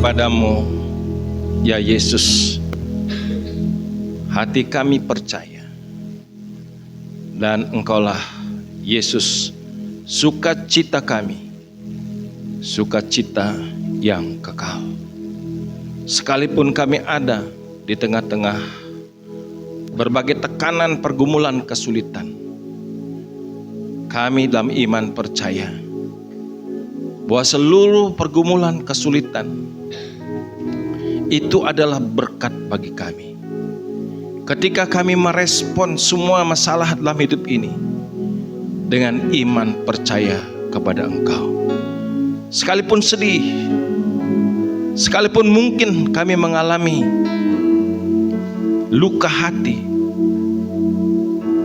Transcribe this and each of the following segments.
kepadamu, ya Yesus. Hati kami percaya, dan Engkaulah Yesus, sukacita kami, sukacita yang kekal. Sekalipun kami ada di tengah-tengah berbagai tekanan, pergumulan, kesulitan, kami dalam iman percaya bahwa seluruh pergumulan, kesulitan itu adalah berkat bagi kami. Ketika kami merespon semua masalah dalam hidup ini dengan iman percaya kepada Engkau, sekalipun sedih, sekalipun mungkin kami mengalami luka hati,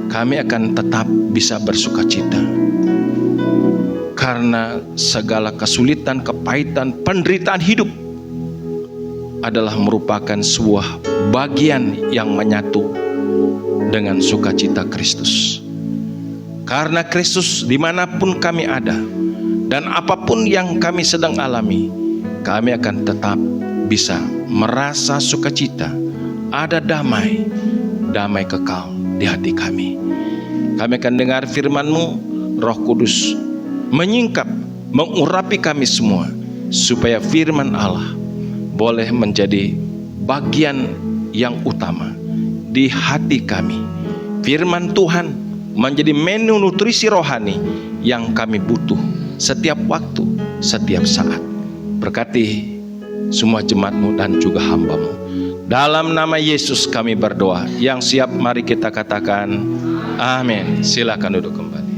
kami akan tetap bisa bersukacita. Karena segala kesulitan, kepahitan, penderitaan hidup adalah merupakan sebuah bagian yang menyatu dengan sukacita Kristus. Karena Kristus dimanapun kami ada dan apapun yang kami sedang alami, kami akan tetap bisa merasa sukacita, ada damai, damai kekal di hati kami. Kami akan dengar firman-Mu, Roh Kudus menyingkap, mengurapi kami semua, supaya firman Allah boleh menjadi bagian yang utama di hati kami. Firman Tuhan menjadi menu nutrisi rohani yang kami butuh setiap waktu, setiap saat. Berkati semua jemaat-Mu dan juga hamba-Mu. Dalam nama Yesus kami berdoa. Yang siap, mari kita katakan amin. Silakan duduk kembali.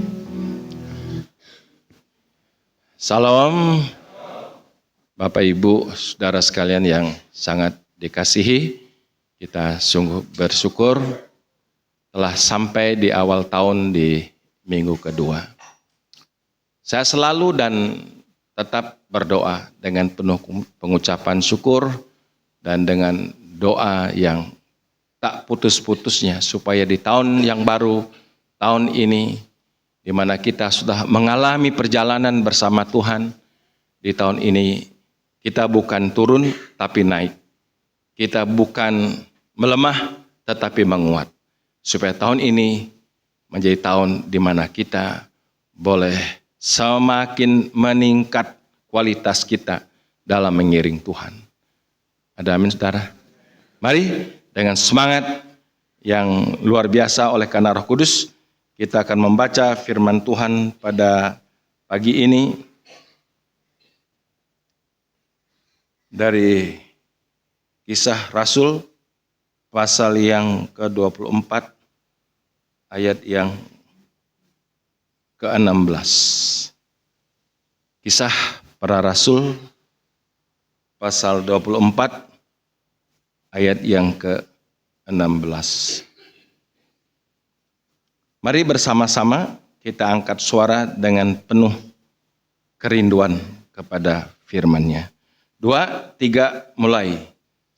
Salam Bapak Ibu Saudara sekalian yang sangat dikasihi. Kita sungguh bersyukur telah sampai di awal tahun di minggu kedua. Saya selalu dan tetap berdoa dengan penuh pengucapan syukur dan dengan doa yang tak putus-putusnya, supaya di tahun yang baru, tahun ini, di mana kita sudah mengalami perjalanan bersama Tuhan, di tahun ini kita bukan turun tapi naik. Kita bukan melemah tetapi menguat. Supaya tahun ini menjadi tahun di mana kita boleh semakin meningkat kualitas kita dalam mengiring Tuhan. Ada amin, saudara? Mari dengan semangat yang luar biasa oleh karena Roh Kudus, kita akan membaca firman Tuhan pada pagi ini dari Kisah Rasul pasal yang ke-24 ayat yang ke-16. Kisah Para Rasul pasal 24 ayat yang ke-16. Mari bersama-sama kita angkat suara dengan penuh kerinduan kepada firman-Nya. 2, 3, mulai.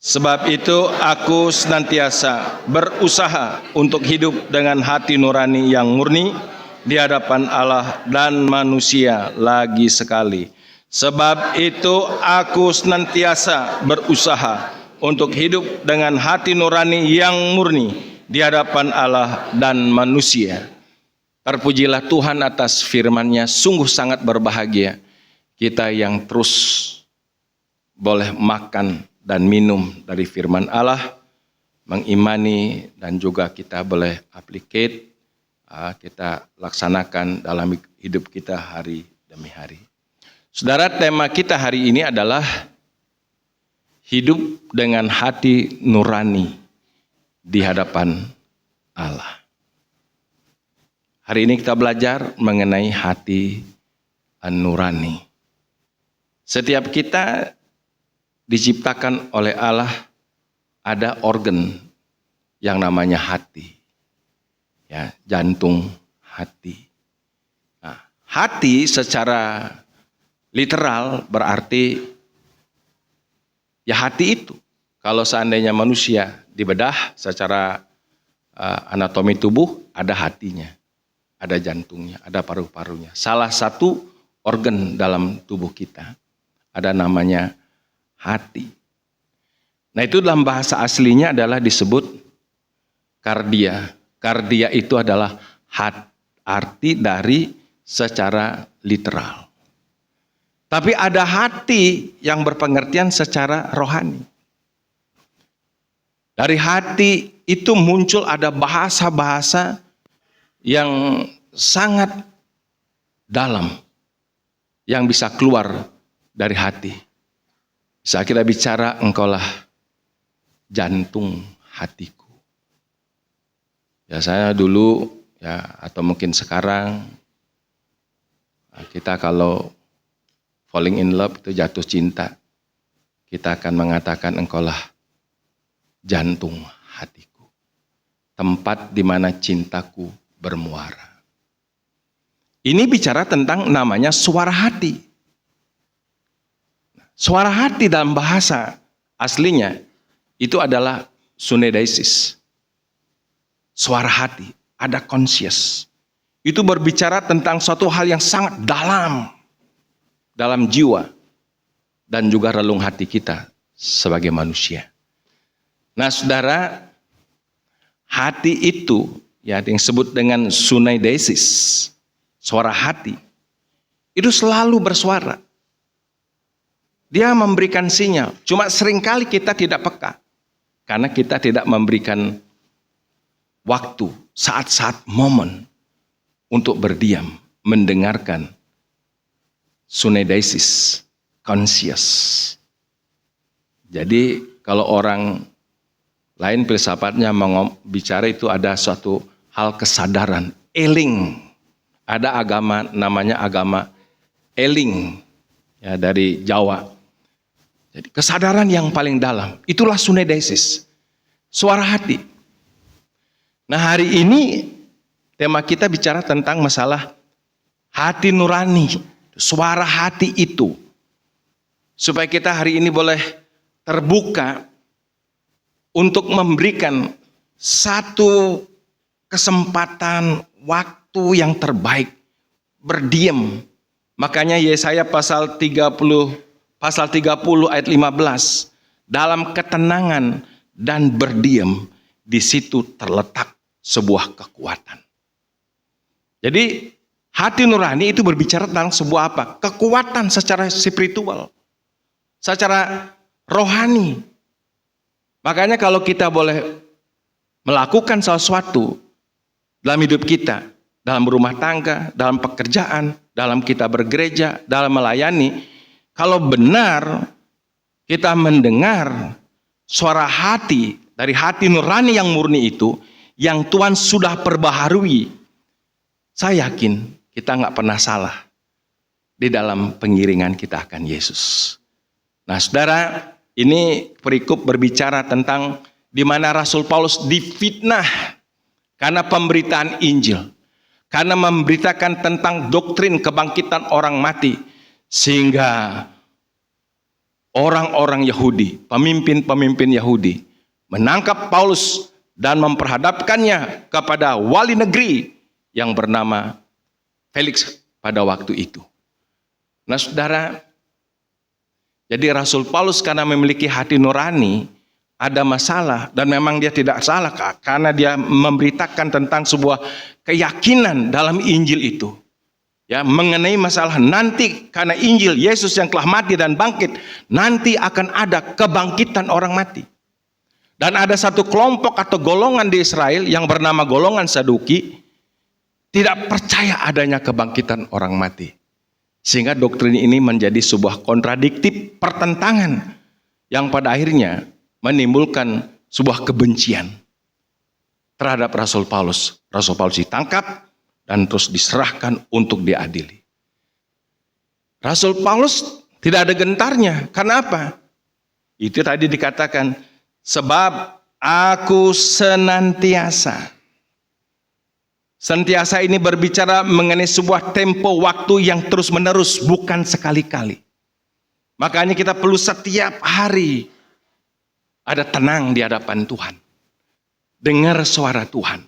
Sebab itu aku senantiasa berusaha untuk hidup dengan hati nurani yang murni di hadapan Allah dan manusia lagi sekali. Sebab itu aku senantiasa berusaha untuk hidup dengan hati nurani yang murni di hadapan Allah dan manusia. Terpujilah Tuhan atas firman-Nya. Sungguh sangat berbahagia kita yang terus boleh makan dan minum dari firman Allah, mengimani dan juga kita boleh applicate, kita laksanakan dalam hidup kita hari demi hari. Saudara, tema kita hari ini adalah hidup dengan hati nurani di hadapan Allah. Hari ini kita belajar mengenai hati nurani. Setiap kita diciptakan oleh Allah ada organ yang namanya hati. Ya, jantung hati. Nah, hati secara literal berarti ya hati itu. Kalau seandainya manusia dibedah secara anatomi tubuh, ada hatinya, ada jantungnya, ada paru-parunya. Salah satu organ dalam tubuh kita ada namanya hati. Nah itu dalam bahasa aslinya adalah disebut kardia. Kardia itu adalah arti dari secara literal. Tapi ada hati yang berpengertian secara rohani. Dari hati itu muncul ada bahasa-bahasa yang sangat dalam yang bisa keluar dari hati. Bisa kita bicara, engkaulah jantung hatiku. Ya saya dulu ya atau mungkin sekarang kita kalau falling in love itu jatuh cinta, kita akan mengatakan engkaulah jantung hatiku. Tempat di mana cintaku bermuara. Ini bicara tentang namanya suara hati. Suara hati dalam bahasa aslinya itu adalah sunedaisis. Suara hati, ada conscious. Itu berbicara tentang suatu hal yang sangat dalam jiwa dan juga relung hati kita sebagai manusia. Nah saudara, hati itu ya yang disebut dengan suneidesis, suara hati, itu selalu bersuara. Dia memberikan sinyal, cuma seringkali kita tidak peka. Karena kita tidak memberikan waktu, saat-saat momen untuk berdiam, mendengarkan suneidesis, conscious. Jadi kalau orang lain filsafatnya bicara itu ada suatu hal kesadaran, eling. Ada agama namanya agama eling ya dari Jawa. Jadi kesadaran yang paling dalam, itulah suneidesis, suara hati. Nah hari ini tema kita bicara tentang masalah hati nurani, suara hati itu. Supaya kita hari ini boleh terbuka untuk memberikan satu kesempatan waktu yang terbaik berdiam. Makanya Yesaya pasal 30 ayat 15, dalam ketenangan dan berdiam di situ terletak sebuah kekuatan. Jadi hati nurani itu berbicara tentang sebuah apa? Kekuatan secara spiritual, secara rohani. Makanya kalau kita boleh melakukan sesuatu dalam hidup kita, dalam rumah tangga, dalam pekerjaan, dalam kita bergereja, dalam melayani, kalau benar kita mendengar suara hati, dari hati nurani yang murni itu, yang Tuhan sudah perbaharui, saya yakin kita nggak pernah salah di dalam pengiringan kita akan Yesus. Nah saudara, ini perikop berbicara tentang di mana Rasul Paulus difitnah karena pemberitaan Injil. Karena memberitakan tentang doktrin kebangkitan orang mati. Sehingga orang-orang Yahudi, pemimpin-pemimpin Yahudi menangkap Paulus dan memperhadapkannya kepada wali negeri yang bernama Felix pada waktu itu. Nah saudara, jadi Rasul Paulus karena memiliki hati nurani, ada masalah dan memang dia tidak salah karena dia memberitakan tentang sebuah keyakinan dalam Injil itu. Ya, mengenai masalah nanti karena Injil Yesus yang telah mati dan bangkit, nanti akan ada kebangkitan orang mati. Dan ada satu kelompok atau golongan di Israel yang bernama golongan Saduki tidak percaya adanya kebangkitan orang mati. Sehingga doktrin ini menjadi sebuah kontradiktif pertentangan yang pada akhirnya menimbulkan sebuah kebencian terhadap Rasul Paulus. Rasul Paulus ditangkap dan terus diserahkan untuk diadili. Rasul Paulus tidak ada gentarnya. Karena apa? Itu tadi dikatakan, sebab aku senantiasa. Senantiasa ini berbicara mengenai sebuah tempo waktu yang terus menerus, bukan sekali-kali. Makanya kita perlu setiap hari ada tenang di hadapan Tuhan. Dengar suara Tuhan.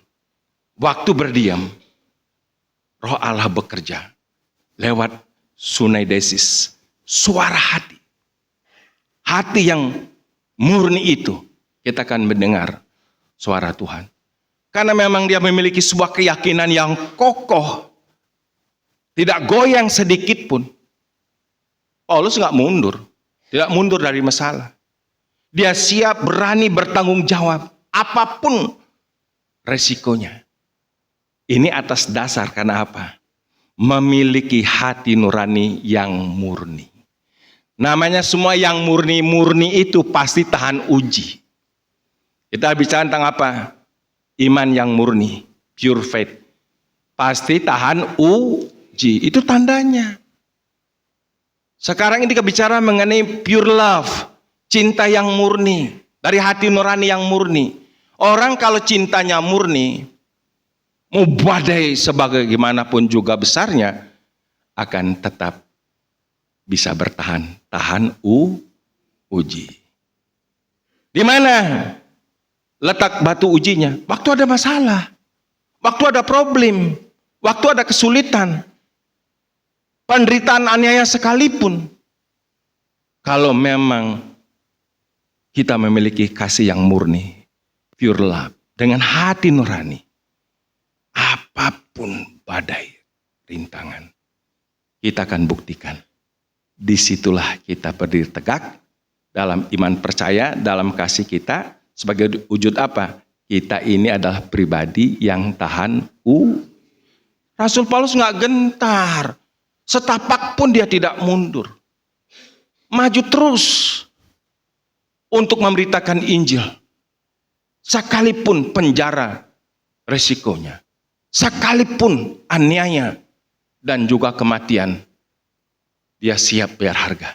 Waktu berdiam, Roh Allah bekerja lewat suneidesis, suara hati. hati yang murni itu, kita akan mendengar suara Tuhan. Karena memang dia memiliki sebuah keyakinan yang kokoh, tidak goyang sedikit pun. Paulus nggak mundur, tidak mundur dari masalah. Dia siap berani bertanggung jawab, apapun resikonya. Ini atas dasar karena apa? Memiliki hati nurani yang murni. Namanya semua yang murni-murni itu pasti tahan uji. Kita bicara tentang apa? Iman yang murni, pure faith. Pasti tahan uji, itu tandanya. Sekarang ini kita bicara mengenai pure love, cinta yang murni, dari hati nurani yang murni. Orang kalau cintanya murni, mau badai sebagaimanapun juga besarnya, akan tetap bisa bertahan, tahan uji. Di mana letak batu ujinya? Waktu ada masalah, waktu ada problem, waktu ada kesulitan, penderitaan aniaya sekalipun. Kalau memang kita memiliki kasih yang murni, pure love, dengan hati nurani, apapun badai, rintangan, kita akan buktikan. Disitulah kita berdiri tegak dalam iman percaya, dalam kasih kita. Sebagai wujud apa? Kita ini adalah pribadi yang tahan Rasul Paulus nggak gentar, setapak pun dia tidak mundur, maju terus untuk memberitakan Injil. Sekalipun penjara resikonya, sekalipun aniaya dan juga kematian, dia siap bayar harga.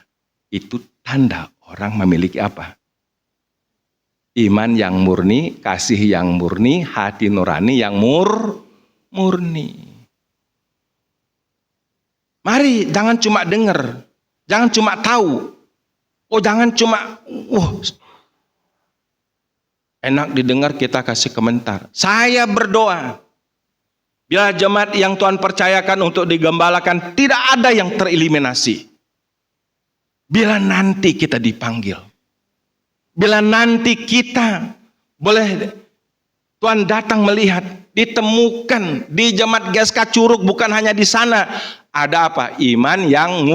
Itu tanda orang memiliki apa? Iman yang murni, kasih yang murni, hati nurani yang murni. Mari, jangan cuma dengar, jangan cuma tahu. Jangan cuma enak didengar kita kasih komentar. Saya berdoa, bila jemaat yang Tuhan percayakan untuk digembalakan tidak ada yang tereliminasi. Bila nanti kita dipanggil, bila nanti kita boleh Tuhan datang melihat, ditemukan di jemaat GSK Curug, bukan hanya di sana. Ada apa? Iman yang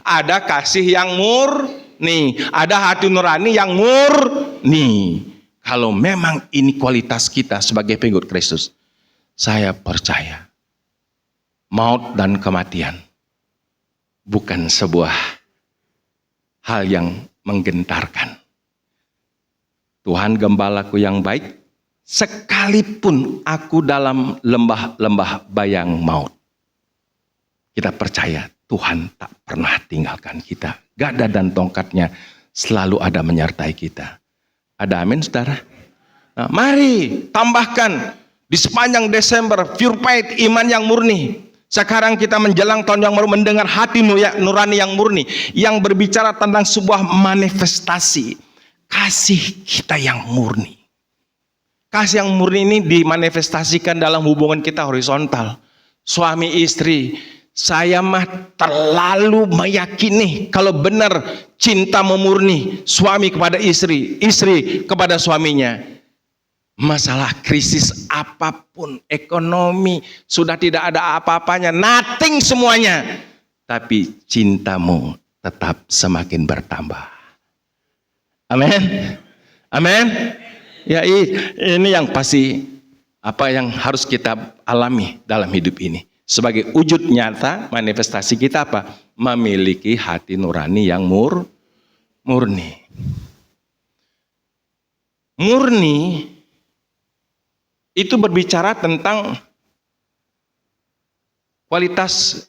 ada kasih yang murni, ada hati nurani yang murni. Kalau memang ini kualitas kita sebagai pengikut Kristus, saya percaya maut dan kematian bukan sebuah hal yang menggentarkan. Tuhan gembalaku yang baik, sekalipun aku dalam lembah-lembah bayang maut, kita percaya Tuhan tak pernah tinggalkan kita. Gada dan tongkatnya selalu ada menyertai kita. Ada amin, saudara? Nah, mari tambahkan di sepanjang Desember, pure faith, iman yang murni. Sekarang kita menjelang tahun yang baru, mendengar hati nurani yang murni, yang berbicara tentang sebuah manifestasi kasih kita yang murni. Kasih yang murni ini dimanifestasikan dalam hubungan kita horizontal. Suami istri, saya mah terlalu meyakini kalau benar cinta memurni, suami kepada istri, istri kepada suaminya. Masalah krisis apapun, ekonomi, sudah tidak ada apa-apanya, nothing semuanya. Tapi cintamu tetap semakin bertambah. Amin. Amin. Ya, ini yang pasti apa yang harus kita alami dalam hidup ini. Sebagai wujud nyata manifestasi kita apa? Memiliki hati nurani yang murni. Murni itu berbicara tentang kualitas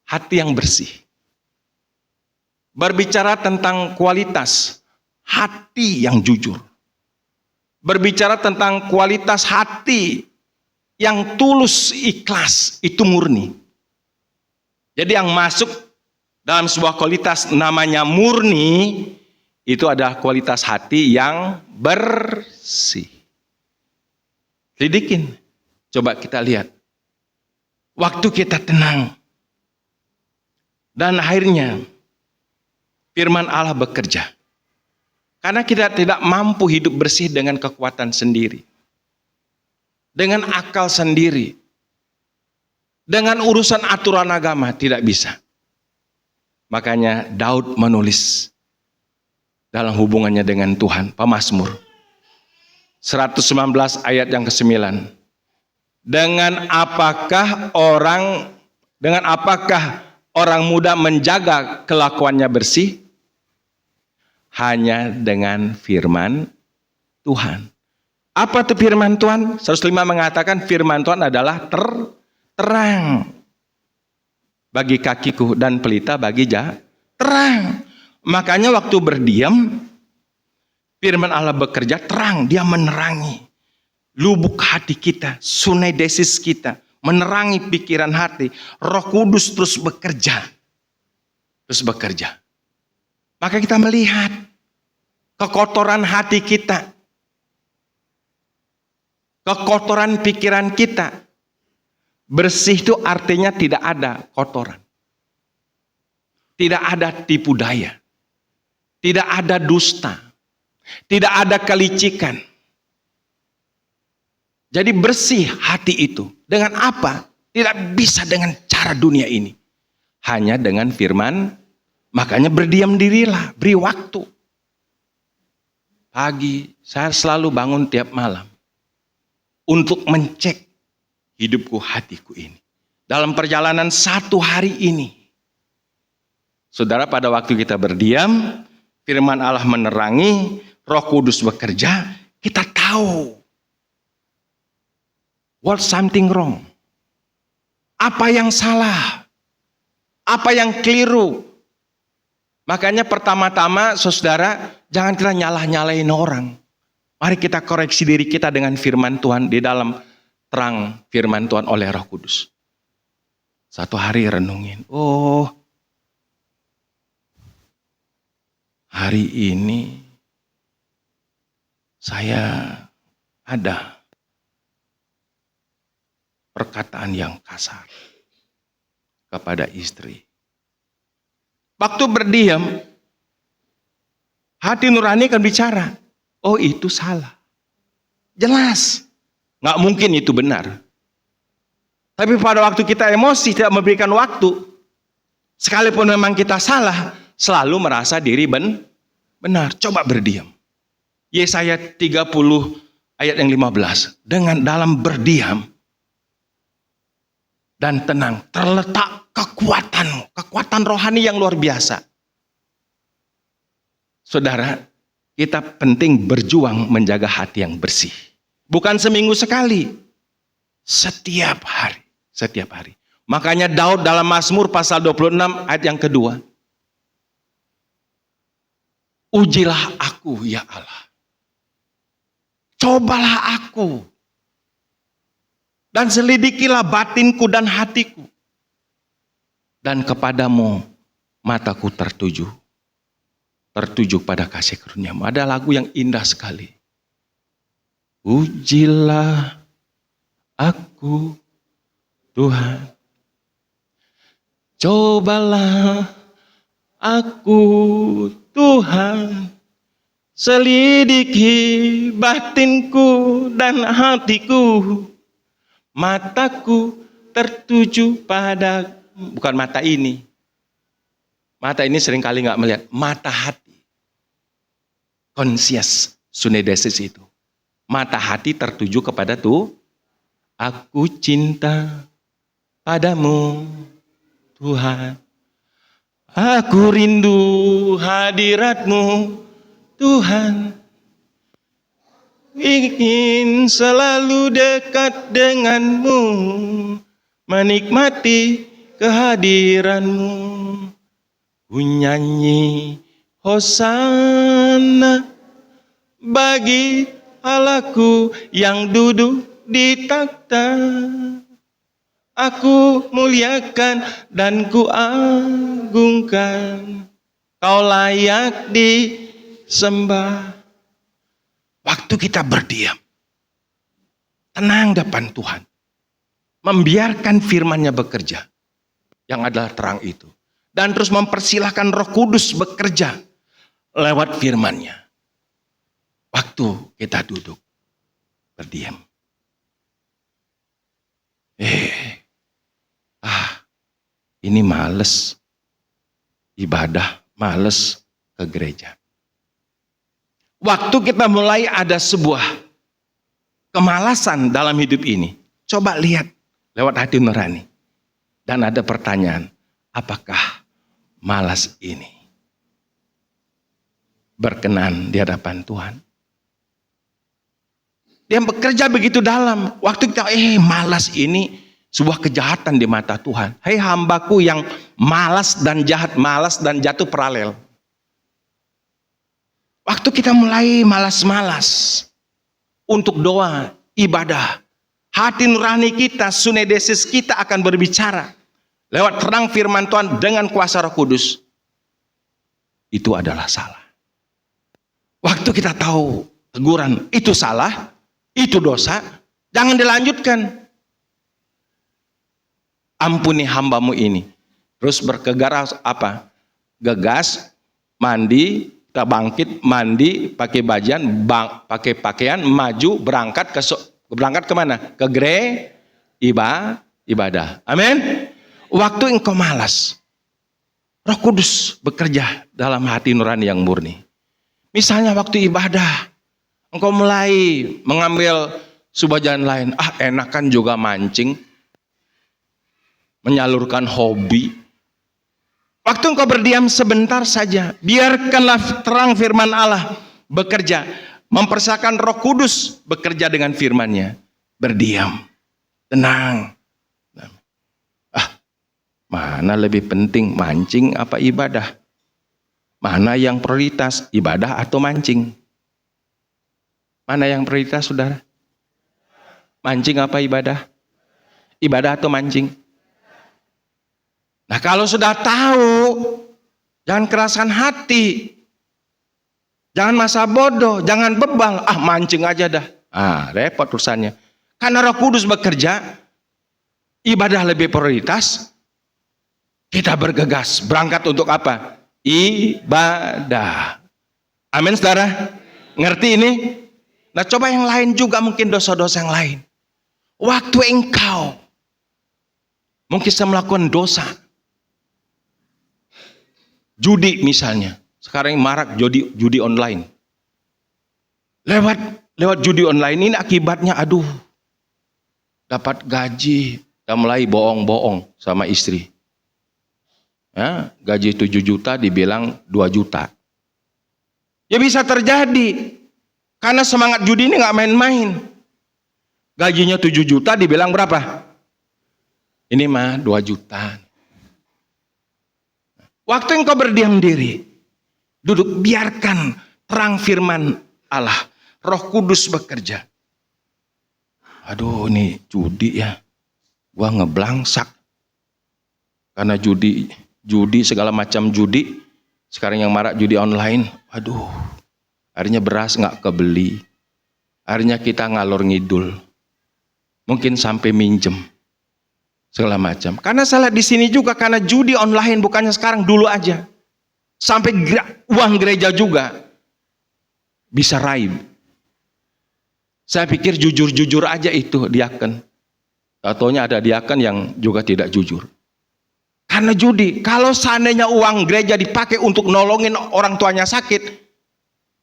hati yang bersih. Berbicara tentang kualitas hati yang jujur. Berbicara tentang kualitas hati yang tulus, ikhlas, itu murni. Jadi yang masuk dalam sebuah kualitas namanya murni, itu adalah kualitas hati yang bersih. Lidikin, coba kita lihat. Waktu kita tenang, dan akhirnya firman Allah bekerja. Karena kita tidak mampu hidup bersih dengan kekuatan sendiri. Dengan akal sendiri. Dengan urusan aturan agama tidak bisa. Makanya Daud menulis dalam hubungannya dengan Tuhan, Pemazmur 119 ayat yang ke-9. Dengan apakah orang muda menjaga kelakuannya bersih? Hanya dengan firman Tuhan. Apa itu firman Tuhan? 105 mengatakan firman Tuhan adalah terang bagi kakiku dan pelita bagi terang. Makanya waktu berdiam, firman Allah bekerja terang, dia menerangi lubuk hati kita, sunai desis kita, menerangi pikiran hati. Roh Kudus terus bekerja. Maka kita melihat kekotoran hati kita, kekotoran pikiran kita. Bersih itu artinya tidak ada kotoran. Tidak ada tipu daya. Tidak ada dusta. Tidak ada kelicikan. Jadi bersih hati itu. Dengan apa? Tidak bisa dengan cara dunia ini. Hanya dengan firman. Makanya berdiam dirilah. Beri waktu. Pagi saya selalu bangun tiap malam. Untuk mencek hidupku, hatiku ini. Dalam perjalanan satu hari ini. Saudara, pada waktu kita berdiam. Firman Allah menerangi. Roh Kudus bekerja. Kita tahu. What's something wrong? Apa yang salah? Apa yang keliru? Makanya pertama-tama saudara, jangan kita nyalah-nyalahin orang. Mari kita koreksi diri kita dengan firman Tuhan di dalam terang firman Tuhan oleh Roh Kudus. Satu hari renungin, hari ini saya ada perkataan yang kasar kepada istri. Waktu berdiam, hati nurani akan bicara, oh itu salah. Jelas, nggak mungkin itu benar. Tapi pada waktu kita emosi, tidak memberikan waktu, sekalipun memang kita salah, selalu merasa diri benar. Coba berdiam. Yesaya 30 ayat yang 15. Dengan dalam berdiam dan tenang, terletak kekuatan rohani yang luar biasa. Saudara, kita penting berjuang menjaga hati yang bersih. Bukan seminggu sekali, setiap hari. Makanya Daud dalam Mazmur pasal 26 ayat yang kedua. Ujilah aku ya Allah. Cobalah aku. Dan selidikilah batinku dan hatiku. Dan kepadamu mataku tertuju pada kasih karunia-Mu. Ada lagu yang indah sekali. Ujilah aku Tuhan. Cobalah aku Tuhan. Selidiki batinku dan hatiku. Mataku tertuju pada, bukan mata ini. Mata ini seringkali gak melihat. Mata hati. Conscious sunedesis itu. Mata hati tertuju kepada tuh. Aku cinta padamu Tuhan. Aku rindu hadirat-Mu Tuhan. Ingin selalu dekat dengan-Mu, menikmati kehadiran-Mu. Ku nyanyi hosana bagi Allahku yang duduk di takhta. Aku muliakan dan ku agungkan. Kau layak disembah. Waktu kita berdiam, tenang depan Tuhan, membiarkan firman-Nya bekerja, yang adalah terang itu. dan terus mempersilahkan Roh Kudus bekerja lewat firman-Nya. Waktu kita duduk berdiam. Ini males ibadah, males ke gereja. Waktu kita mulai ada sebuah kemalasan dalam hidup ini, coba lihat lewat hati nurani. Dan ada pertanyaan, apakah malas ini berkenan di hadapan Tuhan? Dia bekerja begitu dalam. Waktu kita, malas ini sebuah kejahatan di mata Tuhan. Hei hambaku yang malas dan jahat, malas dan jatuh paralel. Waktu kita mulai malas-malas untuk doa, ibadah, hati nurani kita, sunedesis kita akan berbicara lewat terang firman Tuhan dengan kuasa Roh Kudus. Itu adalah salah. Waktu kita tahu teguran, itu salah, itu dosa, jangan dilanjutkan. Ampuni hambamu ini. Terus bergegas apa? Gegas, mandi, kita bangkit, mandi, pakai bajan, pakai pakaian, maju, berangkat kemana? Ke ibadah. Amin. Waktu engkau malas, Roh Kudus bekerja dalam hati nurani yang murni. Misalnya waktu ibadah, engkau mulai mengambil sebuah jalan lain. Enakan juga mancing. Menyalurkan hobi. Waktu engkau berdiam sebentar saja, biarkanlah terang firman Allah bekerja. Mempersilakan Roh Kudus bekerja dengan firman-Nya. Berdiam. Tenang. Mana lebih penting, mancing apa ibadah? Mana yang prioritas, ibadah atau mancing? Mana yang prioritas, saudara? Mancing apa ibadah? Ibadah atau mancing? Nah, kalau sudah tahu, jangan keraskan hati. Jangan masa bodoh, jangan bebal. Mancing aja dah. Repot urusannya. Karena Roh Kudus bekerja, ibadah lebih prioritas. Kita bergegas, berangkat untuk apa? Ibadah. Amin, saudara? Ngerti ini? Nah, coba yang lain juga, mungkin dosa-dosa yang lain. Waktu engkau mungkin saya melakukan dosa. Judi misalnya. Sekarang yang marak judi online. Lewat judi online ini akibatnya dapat gaji, udah mulai bohong-bohong sama istri. Gaji 7 juta dibilang 2 juta. Ya bisa terjadi. Karena semangat judi ini gak main-main. Gajinya 7 juta dibilang berapa? Ini mah 2 juta. Waktu engkau berdiam diri, duduk, biarkan terang firman Allah, Roh Kudus bekerja. Ini judi ya. Gua ngeblangsak. Karena judi segala macam judi. Sekarang yang marak judi online. Akhirnya beras nggak kebeli. Akhirnya kita ngalor ngidul. Mungkin sampai minjem. Segala macam. Karena salah di sini juga, karena judi online bukannya sekarang, dulu aja. Sampai uang gereja juga bisa raib. Saya pikir jujur-jujur aja itu diaken. Taunya ada diaken yang juga tidak jujur. Karena judi, kalau seandainya uang gereja dipakai untuk nolongin orang tuanya sakit,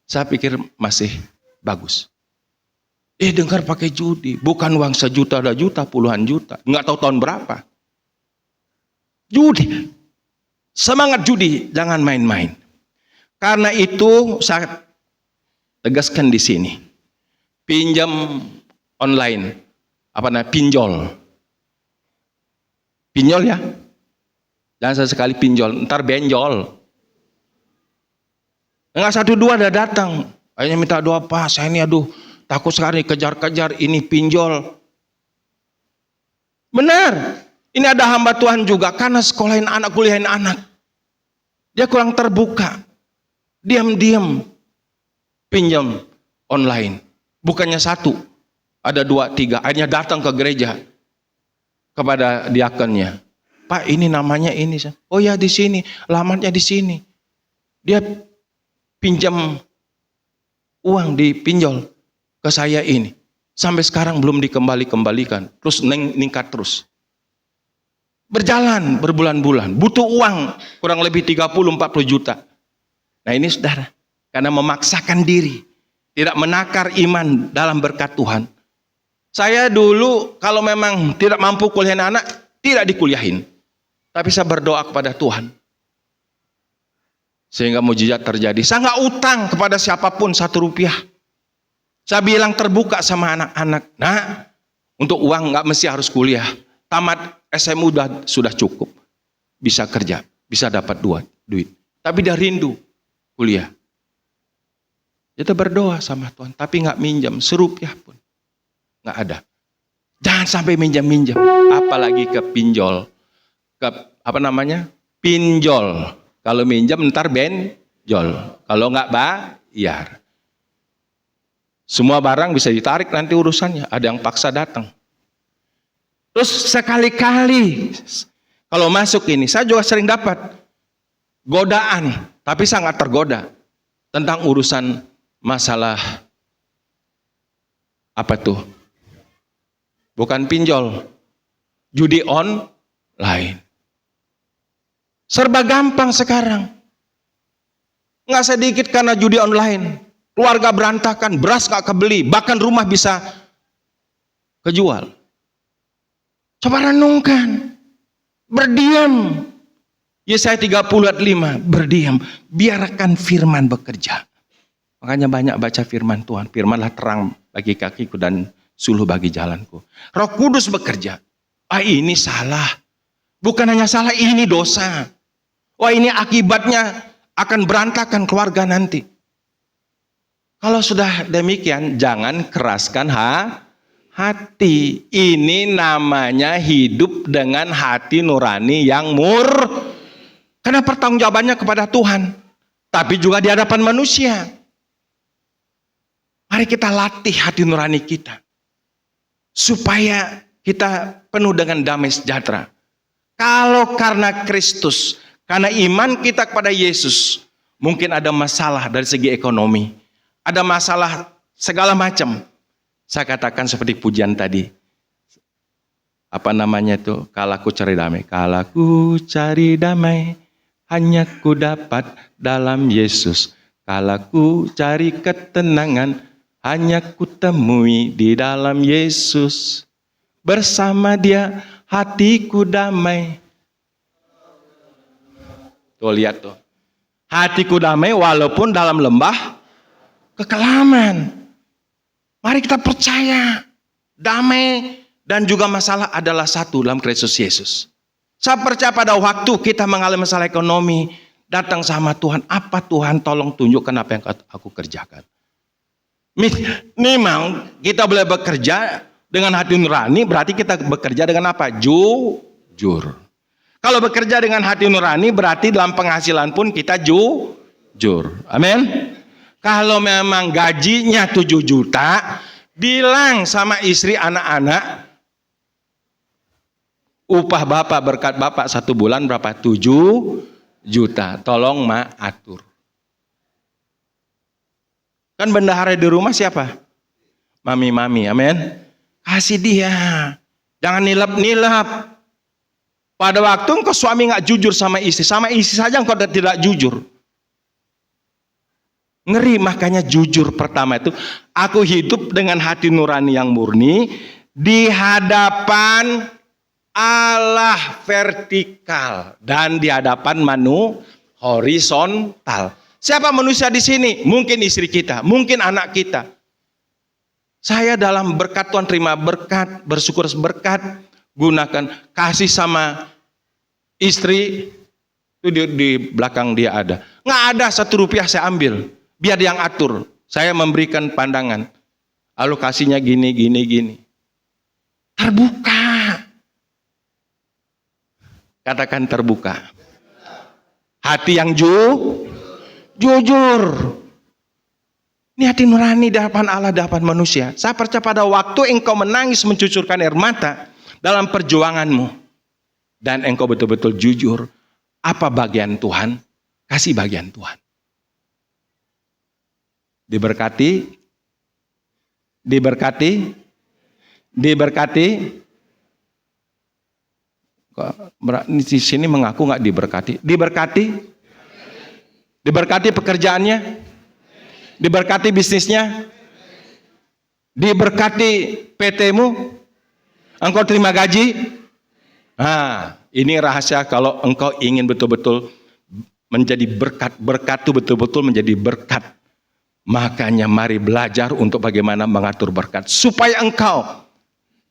saya pikir masih bagus. Dengar pakai judi, bukan uang 1 juta, 2 juta, puluhan juta, nggak tahu tahun berapa. Judi, semangat judi, jangan main-main. Karena itu saya tegaskan di sini, pinjam online, pinjol ya, jangan sesekali pinjol, ntar benjol. Enggak 1 2 udah datang, akhirnya minta doa, Pak, saya ini takut sekali kejar-kejar ini pinjol. Benar. Ini ada hamba Tuhan juga, karena sekolahin anak, kuliahin anak. Dia kurang terbuka. Diam-diam pinjam online. Bukannya 1, ada 2, 3. Akhirnya datang ke gereja kepada diakonnya. Pak ini namanya ini. Oh ya di sini, alamatnya di sini. Dia pinjam uang di pinjol ke saya ini. Sampai sekarang belum dikembalikan. Terus meningkat terus. Berjalan berbulan-bulan. Butuh uang kurang lebih 30-40 juta. Nah ini saudara. Karena memaksakan diri. Tidak menakar iman dalam berkat Tuhan. Saya dulu kalau memang tidak mampu kuliahin anak, tidak dikuliahin. Tapi saya berdoa kepada Tuhan. Sehingga mujizat terjadi. Saya nggak utang kepada siapapun 1 rupiah. Saya bilang terbuka sama anak-anak. Nah, untuk uang nggak mesti harus kuliah. Tamat SMU sudah cukup. Bisa kerja, bisa dapat duit. Tapi dia rindu kuliah. Kita berdoa sama Tuhan, tapi nggak minjam serupiah pun. Nggak ada. Jangan sampai minjam-minjam. Apalagi ke pinjol. Pinjol. Kalau minjam ntar benjol. Kalau nggak bayar. Semua barang bisa ditarik nanti urusannya. Ada yang paksa datang. Terus sekali-kali kalau masuk ini, saya juga sering dapat godaan. Tapi sangat tergoda. Tentang urusan masalah apa tuh? Bukan pinjol. Judi online. Serba gampang sekarang. Nggak sedikit karena judi online. Keluarga berantakan, beras nggak kebeli, bahkan rumah bisa kejual. Coba renungkan. Berdiam. Yesaya 30:5, berdiam. Biarkan firman bekerja. Makanya banyak baca firman Tuhan. Firmanlah terang bagi kakiku dan suluh bagi jalanku. Roh Kudus bekerja. Ini salah. Bukan hanya salah, ini dosa. Wah ini akibatnya akan berantakan keluarga nanti. Kalau sudah demikian, jangan keraskan hati. Ini namanya hidup dengan hati nurani yang karena pertanggungjawabannya kepada Tuhan. Tapi juga di hadapan manusia. Mari kita latih hati nurani kita. Supaya kita penuh dengan damai sejahtera. Kalau karena Kristus, karena iman kita kepada Yesus, mungkin ada masalah dari segi ekonomi, ada masalah segala macam. Saya katakan seperti pujian tadi. Kalaku cari damai. Kalaku cari damai, hanya ku dapat dalam Yesus. Kalaku cari ketenangan, hanya ku temui di dalam Yesus. Bersama Dia hatiku damai. Tuh lihat tuh. Hatiku damai walaupun dalam lembah kekelaman. Mari kita percaya. Damai dan juga masalah adalah satu dalam Kristus Yesus. Saya percaya pada waktu kita mengalami masalah ekonomi, datang sama Tuhan. Apa Tuhan tolong tunjukkan apa yang aku kerjakan. Memang kita boleh bekerja dengan hati nurani, berarti kita bekerja dengan apa? Jujur. Kalau bekerja dengan hati nurani, berarti dalam penghasilan pun kita jujur. Amin. Kalau memang gajinya 7 juta, bilang sama istri anak-anak, upah bapak berkat bapak 1 bulan berapa? 7 juta. Tolong atur. Kan bendahara di rumah siapa? Mami-mami, amin. Kasih dia. Jangan nilap-nilap. Pada waktu engkau suami nggak jujur sama istri saja engkau tidak jujur. Ngeri, makanya jujur pertama itu, aku hidup dengan hati nurani yang murni di hadapan Allah vertikal dan di hadapan horizontal. Siapa manusia di sini? Mungkin istri kita, mungkin anak kita. Saya dalam berkat Tuhan terima berkat, bersyukur berkat, gunakan kasih sama istri itu di belakang dia ada. Nggak ada 1 rupiah saya ambil. Biar dia yang atur. Saya memberikan pandangan. Alokasinya gini. Terbuka. Katakan terbuka. Hati yang jujur. Ini hati nurani di hadapan Allah, di hadapan manusia. Saya percaya pada waktu engkau menangis mencucurkan air mata dalam perjuanganmu. dan engkau betul-betul jujur, apa bagian Tuhan? Kasih bagian Tuhan. Diberkati, diberkati, diberkati. Di sini mengaku nggak diberkati? Diberkati, diberkati pekerjaannya, diberkati bisnisnya, diberkati PT-mu, engkau terima gaji. Nah, ini rahasia kalau engkau ingin betul-betul menjadi berkat, berkat itu betul-betul menjadi berkat. Makanya mari belajar untuk bagaimana mengatur berkat. Supaya engkau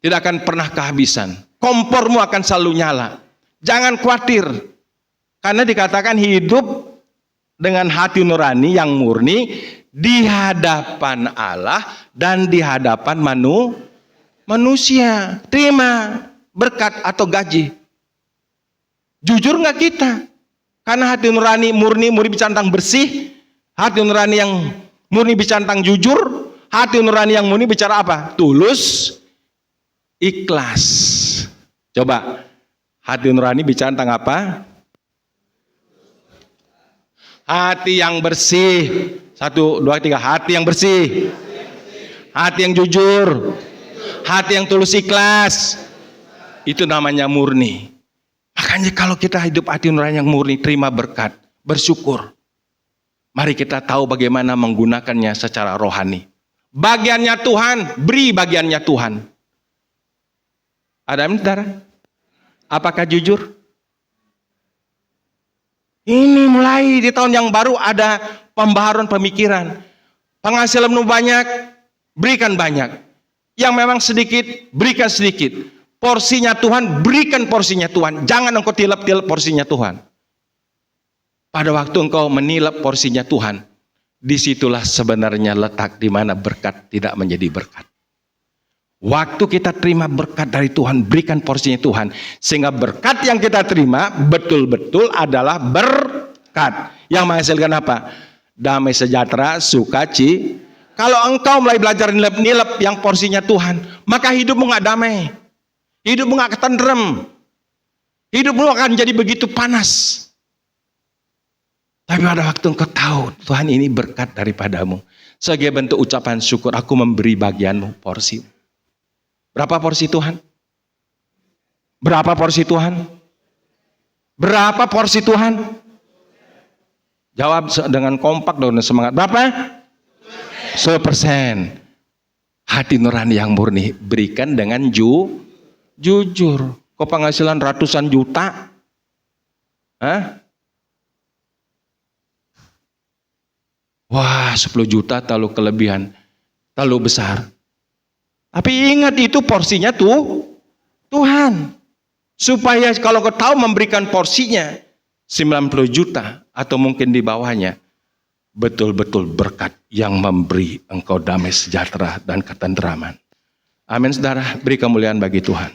tidak akan pernah kehabisan. Kompormu akan selalu nyala. Jangan khawatir. Karena dikatakan hidup dengan hati nurani yang murni di hadapan Allah dan di hadapan manusia. Terima berkat atau gaji. Jujur nggak kita? Karena hati nurani murni bicara tentang bersih. Hati nurani yang murni bicara tentang jujur. Hati nurani yang murni bicara apa? Tulus, ikhlas. Coba, hati nurani bicara tentang apa? Hati yang bersih. 1, 2, 3. Hati yang bersih. Hati yang jujur. Hati yang tulus ikhlas. Itu namanya murni. Makanya kalau kita hidup hati nurani yang murni, terima berkat, bersyukur. Mari kita tahu bagaimana menggunakannya secara rohani. Bagiannya Tuhan, beri bagiannya Tuhan. Ada saudara? Apakah jujur? Ini mulai di tahun yang baru ada pembaharuan pemikiran. Penghasilanmu banyak, berikan banyak. Yang memang sedikit, berikan sedikit. Porsinya Tuhan, berikan porsinya Tuhan. Jangan engkau tilap-tilap porsinya Tuhan. Pada waktu engkau menilap porsinya Tuhan, disitulah sebenarnya letak di mana berkat tidak menjadi berkat. Waktu kita terima berkat dari Tuhan, berikan porsinya Tuhan. Sehingga berkat yang kita terima betul-betul adalah berkat. Yang menghasilkan apa? Damai sejahtera, sukacita. Kalau engkau mulai belajar nilep-nilep yang porsinya Tuhan, maka hidupmu gak damai. Hidupmu gak ketentrem. Hidupmu akan jadi begitu panas. Tapi pada waktu engkau tahu, Tuhan ini berkat daripadamu. Sebagai bentuk ucapan syukur, aku memberi bagianmu porsi. Berapa porsi Tuhan? Berapa porsi Tuhan? Berapa porsi Tuhan? Jawab dengan kompak dan semangat. Berapa? 10%. Hati nurani yang murni berikan dengan jujur. Kok penghasilan ratusan juta? Hah? Wah, 10 juta terlalu kelebihan, terlalu besar. Tapi ingat itu porsinya Tuhan. Supaya kalau kau tahu memberikan porsinya 90 juta atau mungkin di bawahnya, betul-betul berkat yang memberi engkau damai sejahtera dan ketentraman. Amin saudara, beri kemuliaan bagi Tuhan.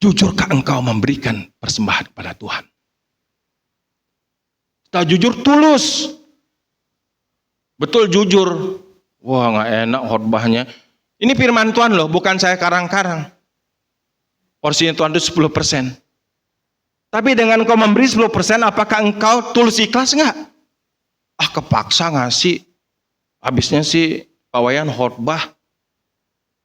Jujurkah engkau memberikan persembahan kepada Tuhan? Kita jujur tulus. Betul jujur. Wah gak enak khotbahnya. Ini firman Tuhan loh, bukan saya karang-karang. Porsinya Tuhan itu 10%. Tapi dengan engkau memberi 10%, apakah engkau tulus ikhlas enggak? Ah kepaksa ngasih. Habisnya sih Pak Wayan khotbah.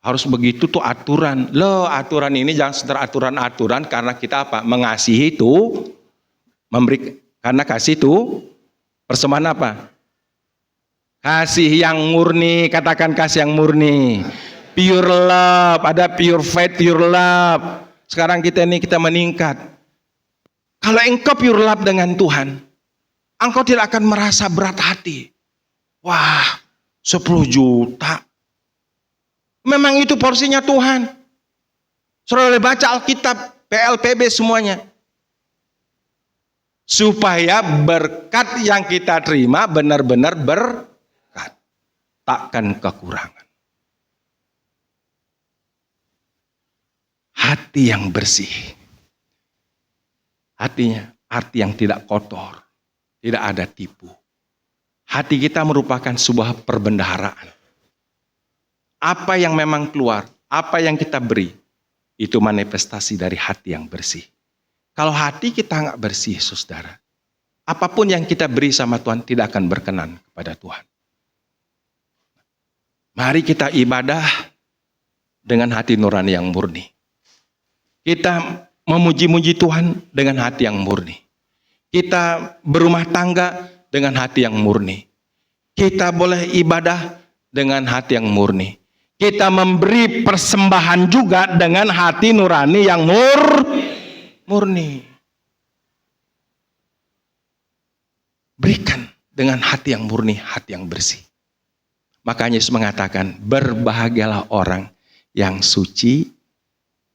Harus begitu tuh aturan. Loh aturan ini jangan sekedar aturan-aturan karena kita apa? Mengasihi itu. Memberi, karena kasih itu persembahan apa? Kasih yang murni, katakan kasih yang murni. Pure love, ada pure faith, pure love. Sekarang kita meningkat. Kalau engkau pure love dengan Tuhan, engkau tidak akan merasa berat hati. Wah, 10 juta. Memang itu porsinya Tuhan. Saudara baca Alkitab, PLPB semuanya. Supaya berkat yang kita terima benar-benar berkat. Takkan kekurangan. Hati yang bersih. Hatinya, hati yang tidak kotor. Tidak ada tipu. Hati kita merupakan sebuah perbendaharaan. Apa yang memang keluar, Apa yang kita beri, itu manifestasi dari hati yang bersih. Kalau hati kita nggak bersih, saudara, apapun yang kita beri sama Tuhan tidak akan berkenan kepada Tuhan. Mari kita ibadah dengan hati nurani yang murni. Kita memuji-muji Tuhan dengan hati yang murni. Kita berumah tangga dengan hati yang murni. Kita boleh ibadah dengan hati yang murni. Kita memberi persembahan juga dengan hati nurani yang murni. Berikan dengan hati yang murni, hati yang bersih. Makanya Yesus mengatakan, berbahagialah orang yang suci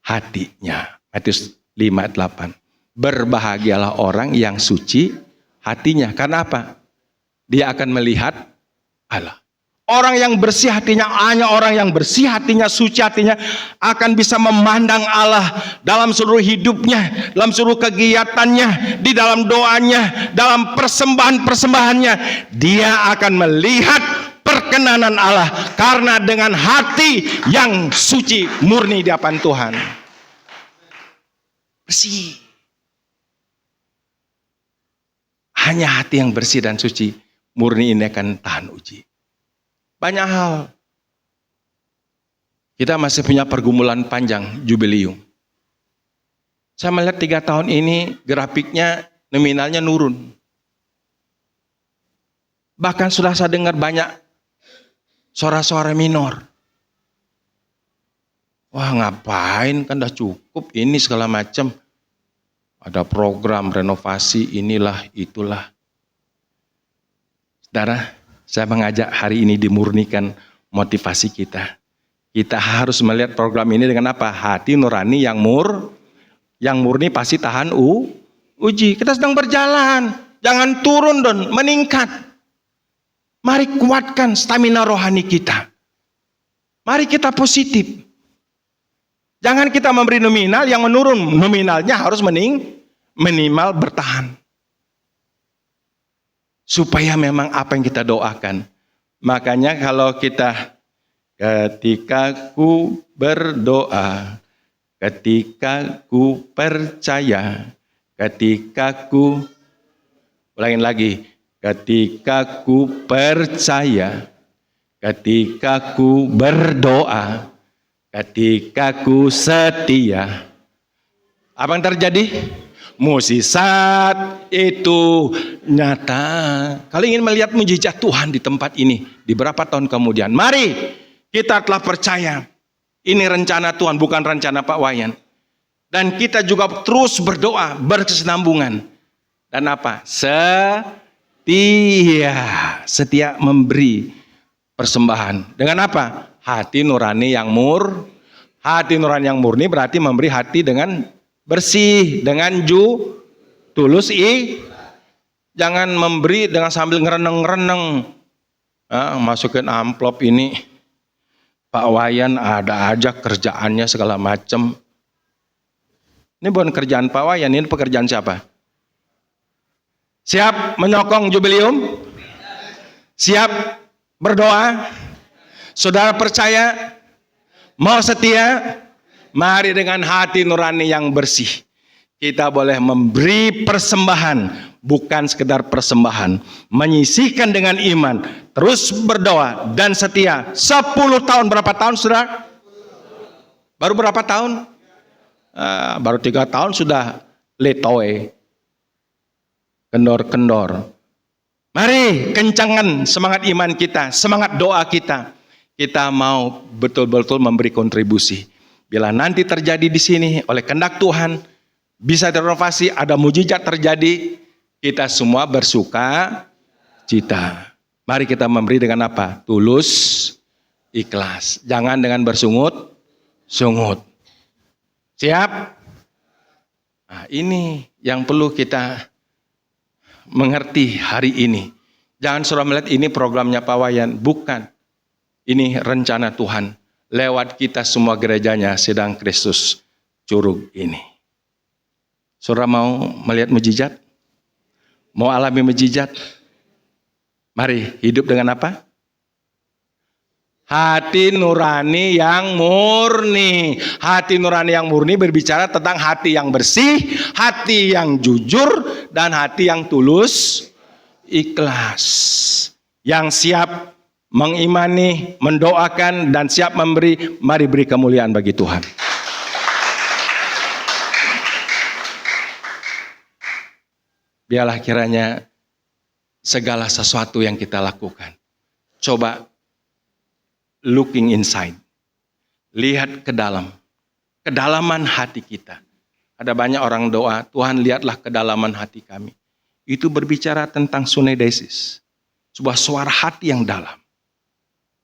hatinya. Matius 5:8. Berbahagialah orang yang suci hatinya. Karena apa? Dia akan melihat Allah. Orang yang bersih hatinya, hanya orang yang bersih hatinya, suci hatinya, akan bisa memandang Allah dalam seluruh hidupnya, dalam seluruh kegiatannya, di dalam doanya, dalam persembahan-persembahannya. Dia akan melihat perkenanan Allah, karena dengan hati yang suci, murni di hadapan Tuhan. Bersih. Hanya hati yang bersih dan suci, murni ini akan tahan uji. Banyak hal. Kita masih punya pergumulan panjang, jubilium. Saya melihat 3 tahun ini grafiknya, nominalnya nurun. Bahkan sudah saya dengar banyak suara-suara minor. Wah, ngapain, kan udah cukup ini segala macam. Ada program renovasi inilah itulah. Saudara, saya mengajak hari ini dimurnikan motivasi kita. Kita harus melihat program ini dengan apa? Hati nurani yang murni pasti tahan uji. Kita sedang berjalan, jangan turun dan meningkat. Mari kuatkan stamina rohani kita. Mari kita positif. Jangan kita memberi nominal yang menurun, nominalnya harus minimal bertahan. Supaya memang apa yang kita doakan. Makanya kalau kita, ketika ku berdoa, ketika ku percaya, ketika ku, ulangin lagi, ketika ku percaya, ketika ku berdoa, ketika ku setia. Apa yang terjadi? Mukjizat itu nyata. Kalau ingin melihat mukjizat Tuhan di tempat ini, di beberapa tahun kemudian, mari kita telah percaya. Ini rencana Tuhan, bukan rencana Pak Wayan. Dan kita juga terus berdoa, berkesinambungan. Dan apa? Setia memberi persembahan. Dengan apa? Hati nurani yang hati nurani yang murni berarti memberi hati dengan bersih, dengan tulus. Jangan memberi dengan sambil ngereneng-ngereneng. Masukin amplop ini. Pak Wayan ada aja kerjaannya segala macam. Ini bukan kerjaan Pak Wayan, ini pekerjaan siapa? Siap menyokong jubilium? Siap berdoa? Saudara percaya? Mau setia? Mari dengan hati nurani yang bersih. Kita boleh memberi persembahan, bukan sekedar persembahan. Menyisihkan dengan iman, terus berdoa dan setia. 10 tahun, berapa tahun saudara? Baru berapa tahun? Baru 3 tahun sudah letoy. Kendor-kendor. Mari kencangkan semangat iman kita, semangat doa kita. Kita mau betul-betul memberi kontribusi. Bila nanti terjadi di sini oleh kehendak Tuhan, bisa direnovasi, ada mujizat terjadi, kita semua bersuka cita. Mari kita memberi dengan apa? Tulus, ikhlas. Jangan dengan bersungut-sungut. Siap? Nah, ini yang perlu kita mengerti hari ini. Jangan suruh melihat ini programnya Pak Wayan. Bukan. Ini rencana Tuhan. Lewat kita semua gerejanya sedang Kristus curug ini. Saudara mau melihat mujizat? Mau alami mujizat? Mari hidup dengan apa? Hati nurani yang murni. Hati nurani yang murni berbicara tentang hati yang bersih, hati yang jujur, dan hati yang tulus, ikhlas. Yang siap mengimani, mendoakan, dan siap memberi. Mari beri kemuliaan bagi Tuhan. Biarlah kiranya segala sesuatu yang kita lakukan, coba looking inside. Lihat ke dalam. Kedalaman hati kita. Ada banyak orang doa, Tuhan lihatlah kedalaman hati kami. Itu berbicara tentang sunedesis. Sebuah suara hati yang dalam.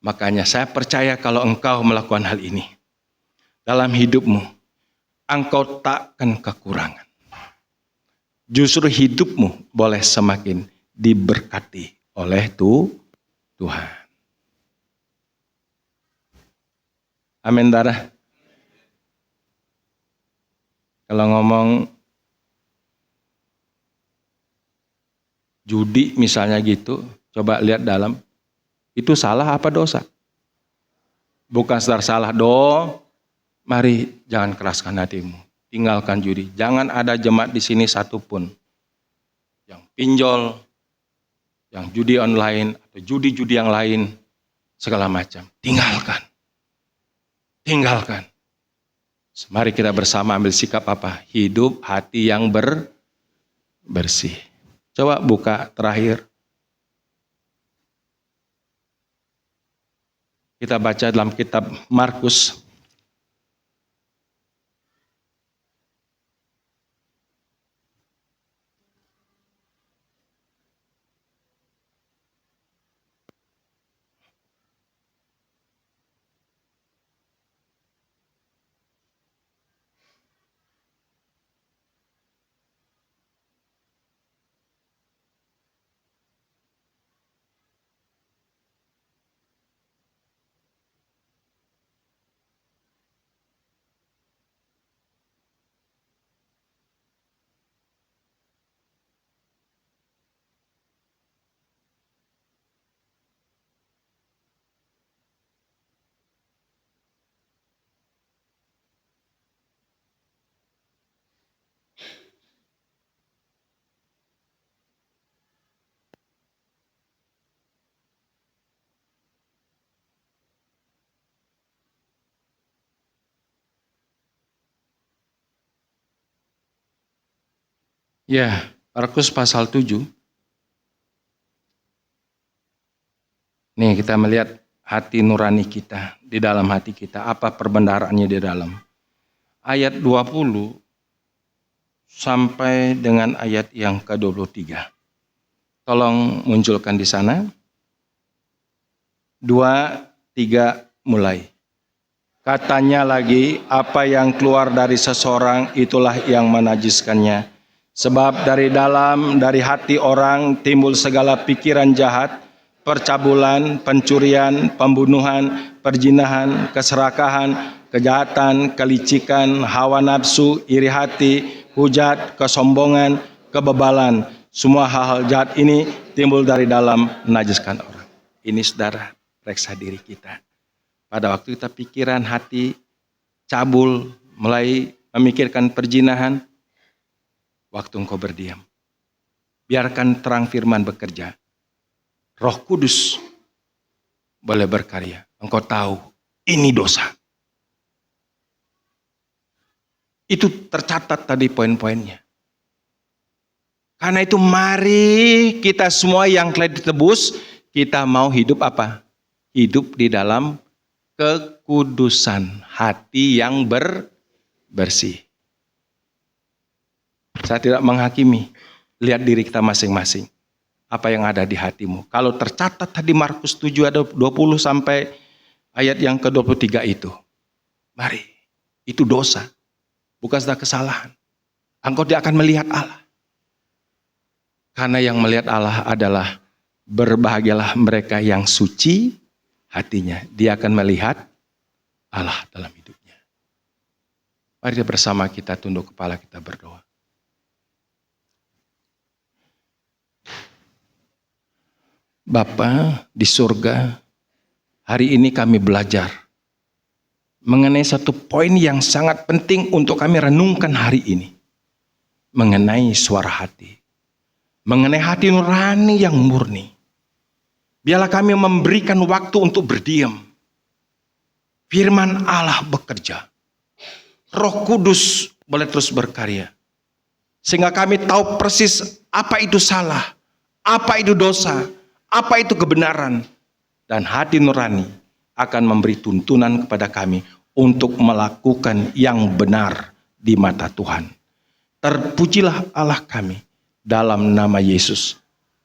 Makanya saya percaya kalau engkau melakukan hal ini. Dalam hidupmu, engkau takkan kekurangan. Justru hidupmu boleh semakin diberkati oleh Tuhan. Amin, darah. Kalau ngomong judi misalnya gitu, coba lihat dalam. Itu salah apa dosa? Bukan sekedar salah, mari jangan keraskan hatimu. Tinggalkan judi. Jangan ada jemaat di sini satupun yang pinjol, yang judi online, atau judi-judi yang lain, segala macam. Tinggalkan. Tinggalkan. Mari kita bersama ambil sikap apa? Hidup hati yang bersih. Coba buka terakhir. Kita baca dalam kitab Markus. Ya, Markus pasal 7. Nih kita melihat hati nurani kita, di dalam hati kita, apa perbendaharaannya di dalam. Ayat 20 sampai dengan ayat yang ke-23. Tolong munculkan di sana. 2, 3, mulai. Katanya lagi, apa yang keluar dari seseorang itulah yang menajiskannya. Sebab dari dalam, dari hati orang timbul segala pikiran jahat, percabulan, pencurian, pembunuhan, perjinahan, keserakahan, kejahatan, kelicikan, hawa nafsu, iri hati, hujat, kesombongan, kebebalan. Semua hal-hal jahat ini timbul dari dalam, menajiskan orang. Ini saudara, periksa diri kita. Pada waktu kita pikiran hati cabul, mulai memikirkan perjinahan, waktu engkau berdiam, biarkan terang firman bekerja. Roh Kudus boleh berkarya. Engkau tahu ini dosa. Itu tercatat tadi poin-poinnya. Karena itu mari kita semua yang telah ditebus, kita mau hidup apa? Hidup di dalam kekudusan, hati yang bersih. Saya tidak menghakimi. Lihat diri kita masing-masing. Apa yang ada di hatimu. Kalau tercatat tadi Markus 7 ada 20 sampai ayat yang ke-23 itu. Mari. Itu dosa. Bukan sudah kesalahan. Engkau tidak akan melihat Allah. Karena yang melihat Allah adalah berbahagialah mereka yang suci hatinya. Dia akan melihat Allah dalam hidupnya. Mari bersama kita tunduk kepala, kita berdoa. Bapa di surga, hari ini kami belajar mengenai satu poin yang sangat penting untuk kami renungkan hari ini. Mengenai suara hati. Mengenai hati nurani yang murni. Biarlah kami memberikan waktu untuk berdiam. Firman Allah bekerja. Roh Kudus boleh terus berkarya. Sehingga kami tahu persis apa itu salah, apa itu dosa, apa itu kebenaran. Dan hati nurani akan memberi tuntunan kepada kami untuk melakukan yang benar di mata Tuhan. Terpujilah Allah kami, dalam nama Yesus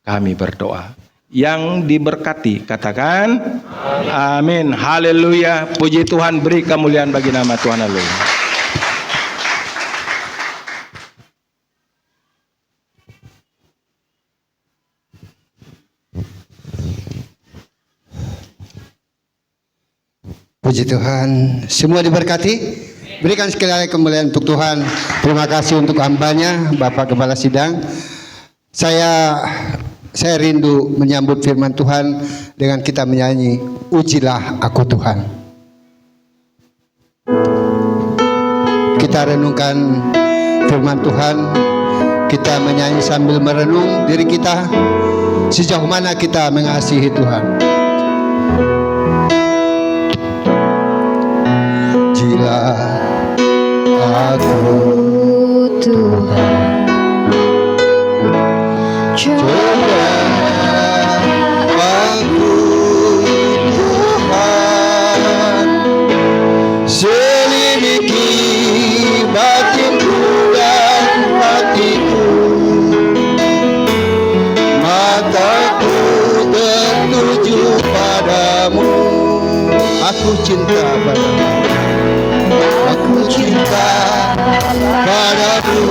kami berdoa. Yang diberkati katakan amin. Haleluya. Puji Tuhan, beri kemuliaan bagi nama Tuhan. Haleluya. Puji Tuhan, semua diberkati. Berikan sekali lagi kemuliaan untuk Tuhan. Terima kasih untuk hambanya, Bapak Kepala Sidang. Saya rindu menyambut firman Tuhan dengan kita menyanyi, Ujilah Aku Tuhan. Kita renungkan firman Tuhan, kita menyanyi sambil merenung diri kita, sejauh mana kita mengasihi Tuhan. Aku Tuhan, coba aku Tuhan, selidiki batinku dan hatiku, mataku tertuju padamu, aku cinta padamu. Aku cinta padamu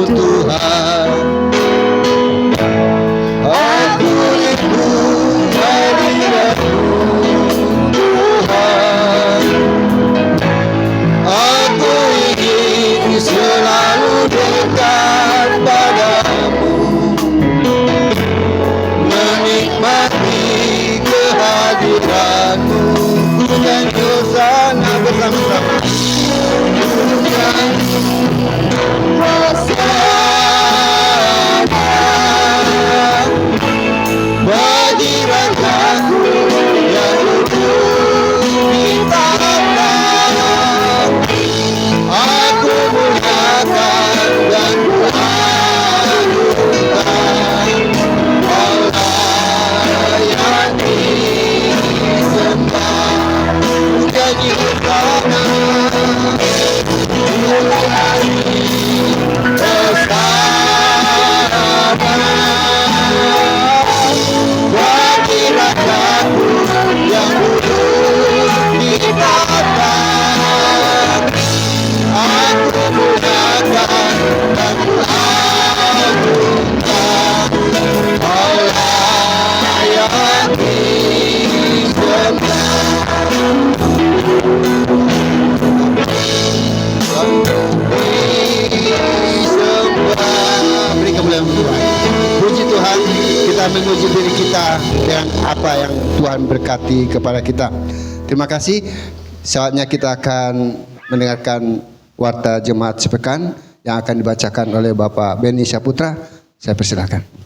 Tuhan. Aku rindu hadiratmu Tuhan. Aku ingin selalu dekat padamu, menikmati kehadiranmu dan bersama bersama-sama. Bagi rajaku yang duduk di tahta, aku muliakan dan kuagungkan Allah yang disembah. Puji bersama bagi rajaku yang duduk di tahta, aku muliakan dan kuagungkan Allah yang disembah. Beri kemuliaan Tuhan. Puji Tuhan, kita menguji diri kita dengan apa yang Tuhan berkati kepada kita. Terima kasih. Saatnya kita akan mendengarkan warta jemaat sepekan yang akan dibacakan oleh Bapak Beni Saputra. Saya persilakan.